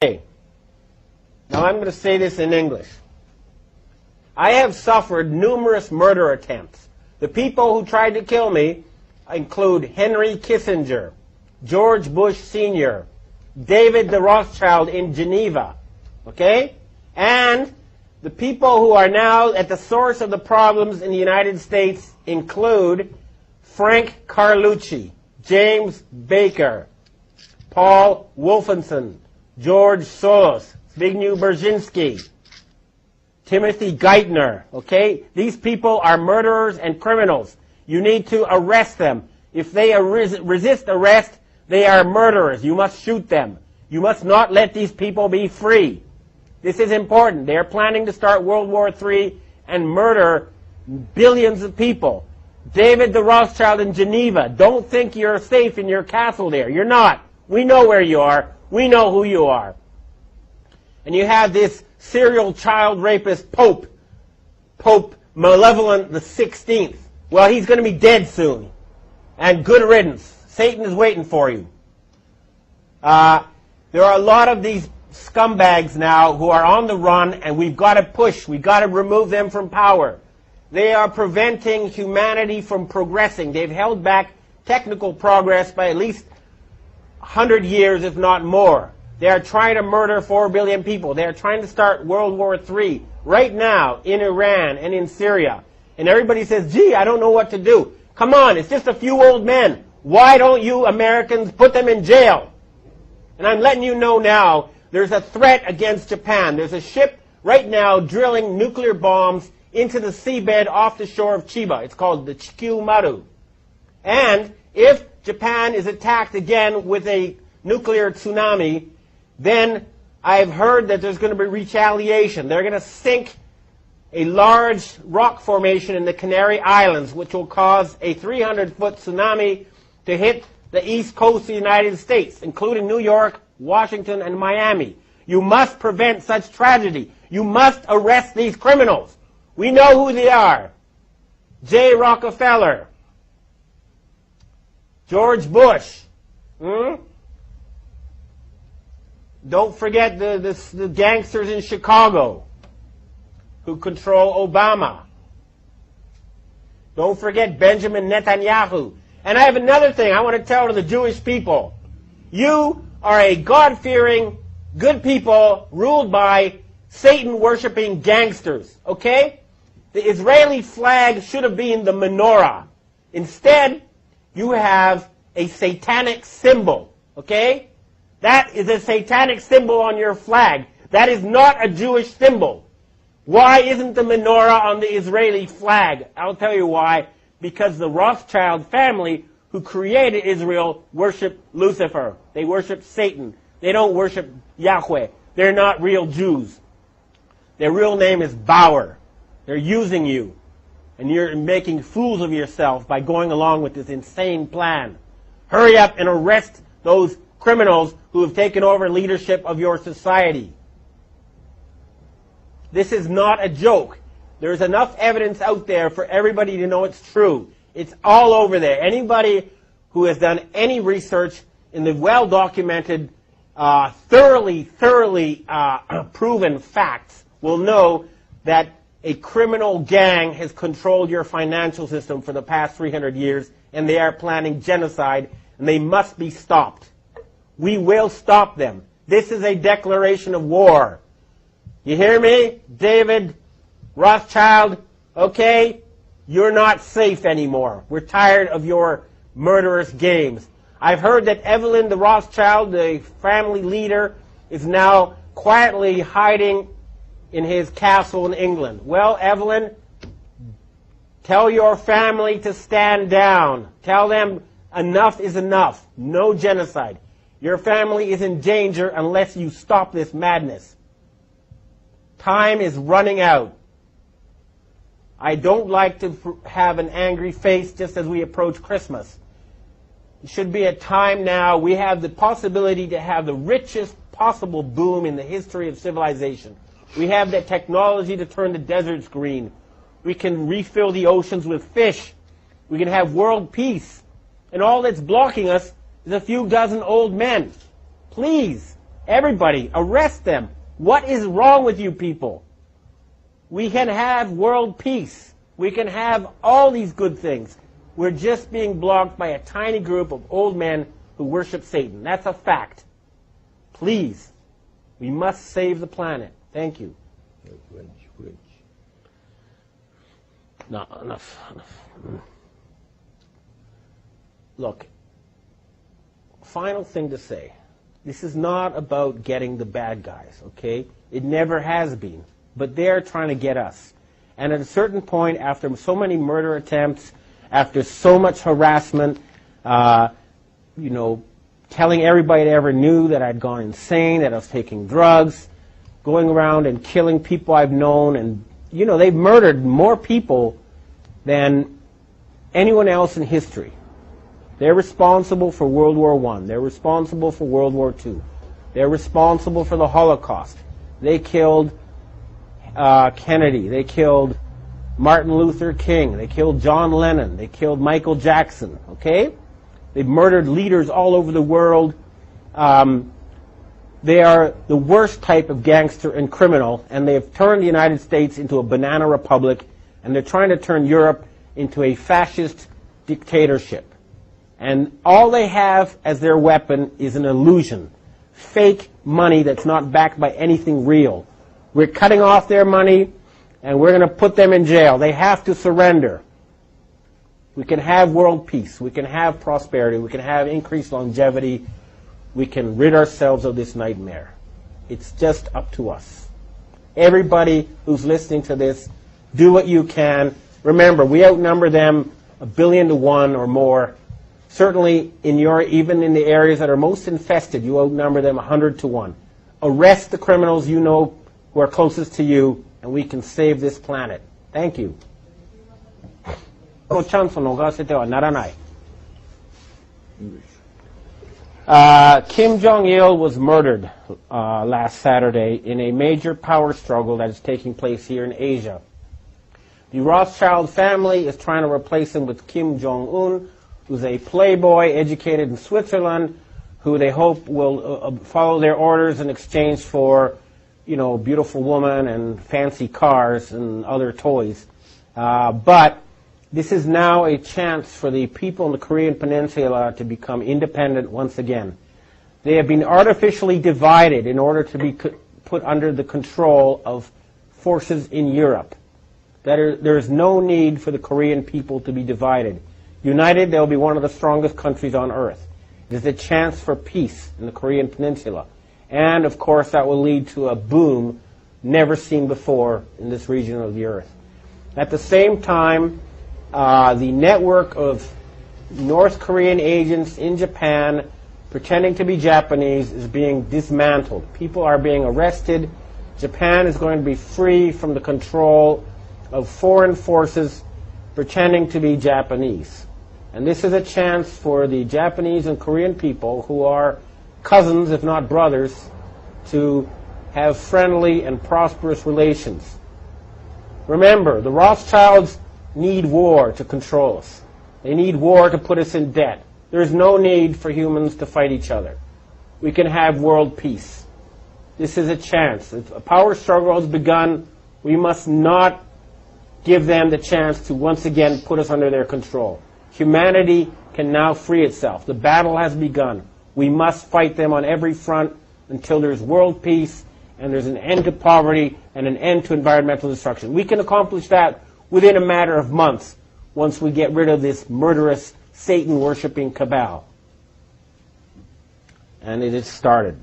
Okay. Now I'm going to say this in English. I have suffered numerous murder attempts. The people who tried to kill me include Henry Kissinger, George Bush Sr., David the Rothschild in Geneva, okay? And the people who are now at the source of the problems in the United States include Frank Carlucci, James Baker, Paul Wolfenson, George Soros, Zbigniew Brzezinski, Timothy Geithner, okay? These people are murderers and criminals. You need to arrest them. If they resist arrest, they are murderers. You must shoot them. You must not let these people be free. This is important. They are planning to start World War III and murder billions of people. David the Rothschild in Geneva, don't think you're safe in your castle there. You're not. We know where you are. We know who you are. And you have this serial child rapist Pope Malevolent the 16th. Well, he's going to be dead soon. And good riddance. Satan is waiting for you. There are a lot of these scumbags now who are on the run, and we've got to push. We've got to remove them from power. They are preventing humanity from progressing. They've held back technical progress by at least 100 years, if not more. They are trying to murder 4 billion people. They are trying to start World War III right now in Iran and in Syria. And everybody says, gee, I don't know what to do. Come on, it's just a few old men. Why don't you Americans put them in jail? And I'm letting you know now, there's a threat against Japan. There's a ship right now drilling nuclear bombs into the seabed off the shore of Chiba. It's called the Chikyu Maru. And if Japan is attacked again with a nuclear tsunami, then I've heard that there's going to be retaliation. They're going to sink a large rock formation in the Canary Islands, which will cause a 300-foot tsunami to hit the east coast of the United States, including New York, Washington, and Miami. You must prevent such tragedy. You must arrest these criminals. We know who they are. J. Rockefeller, George Bush. Don't forget the gangsters in Chicago who control Obama. Don't forget Benjamin Netanyahu. And I have another thing I want to tell to the Jewish people. You are a God-fearing, good people ruled by Satan-worshipping gangsters, okay? The Israeli flag should have been the menorah. Instead, you have a satanic symbol, okay? That is a satanic symbol on your flag. That is not a Jewish symbol. Why isn't the menorah on the Israeli flag? I'll tell you why. Because the Rothschild family who created Israel worship Lucifer. They worship Satan. They don't worship Yahweh. They're not real Jews. Their real name is Bauer. They're using you. And you're making fools of yourself by going along with this insane plan. Hurry up and arrest those criminals who have taken over leadership of your society. This is not a joke. There's enough evidence out there for everybody to know it's true. It's all over there. Anybody who has done any research in the well-documented, thoroughly proven facts will know that a criminal gang has controlled your financial system for the past 300 years, and they are planning genocide, and they must be stopped. We will stop them. This is a declaration of war. You hear me, David Rothschild? Okay, you're not safe anymore. We're tired of your murderous games. I've heard that Evelyn the Rothschild, the family leader, is now quietly hiding in his castle in England. Well, Evelyn, tell your family to stand down. Tell them enough is enough. No genocide. Your family is in danger unless you stop this madness. Time is running out. I don't like to have an angry face just as we approach Christmas. It should be a time now. We have the possibility to have the richest possible boom in the history of civilization. We have the technology to turn the deserts green. We can refill the oceans with fish. We can have world peace. And all that's blocking us is a few dozen old men. Please, Everybody, arrest them. What is wrong with you people? We can have world peace. We can have all these good things. We're just being blocked by a tiny group of old men who worship Satan. That's a fact. Please, we must save the planet. Thank you. No, enough. Look, final thing to say. This is not about getting the bad guys, okay? It never has been. But they're trying to get us. And at a certain point, after so many murder attempts, after so much harassment, telling everybody that ever knew that I'd gone insane, that I was taking drugs, going around and killing people I've known, and, they've murdered more people than anyone else in history. They're responsible for World War I. They're responsible for World War II. They're responsible for the Holocaust. They killed Kennedy. They killed Martin Luther King. They killed John Lennon. They killed Michael Jackson. Okay? They've murdered leaders all over the world. They are the worst type of gangster and criminal, and they have turned the United States into a banana republic, and they're trying to turn Europe into a fascist dictatorship. And all they have as their weapon is an illusion. Fake money that's not backed by anything real. We're cutting off their money, and we're going to put them in jail. They have to surrender. We can have world peace. We can have prosperity. We can have increased longevity. We can rid ourselves of this nightmare. It's just up to us. Everybody who's listening to this, do what you can. Remember, we outnumber them 1 billion to 1 or more. Certainly, even in the areas that are most infested, you outnumber them 100 to 1. Arrest the criminals you know who are closest to you, and we can save this planet. Thank you. チャンスを逃せてはならない。Kim Jong-il was murdered last Saturday in a major power struggle that is taking place here in Asia. The Rothschild family is trying to replace him with Kim Jong-un, who's a playboy educated in Switzerland, who they hope will follow their orders in exchange for, beautiful women and fancy cars and other toys. But this is now a chance for the people in the Korean Peninsula to become independent once again. They have been artificially divided in order to be put under the control of forces in Europe. There is no need for the Korean people to be divided. United, they'll be one of the strongest countries on earth. It is a chance for peace in the Korean Peninsula. And, of course, that will lead to a boom never seen before in this region of the earth. At the same time, the network of North Korean agents in Japan pretending to be Japanese is being dismantled. People are being arrested. Japan is going to be free from the control of foreign forces pretending to be Japanese. And this is a chance for the Japanese and Korean people, who are cousins, if not brothers, to have friendly and prosperous relations. Remember, the Rothschilds need war to control us. They need war to put us in debt. There is no need for humans to fight each other. We can have world peace. This is a chance. If a power struggle has begun, we must not give them the chance to once again put us under their control. Humanity can now free itself. The battle has begun. We must fight them on every front until there's world peace and there's an end to poverty and an end to environmental destruction. We can accomplish that within a matter of months once we get rid of this murderous, Satan-worshipping cabal. And it has started.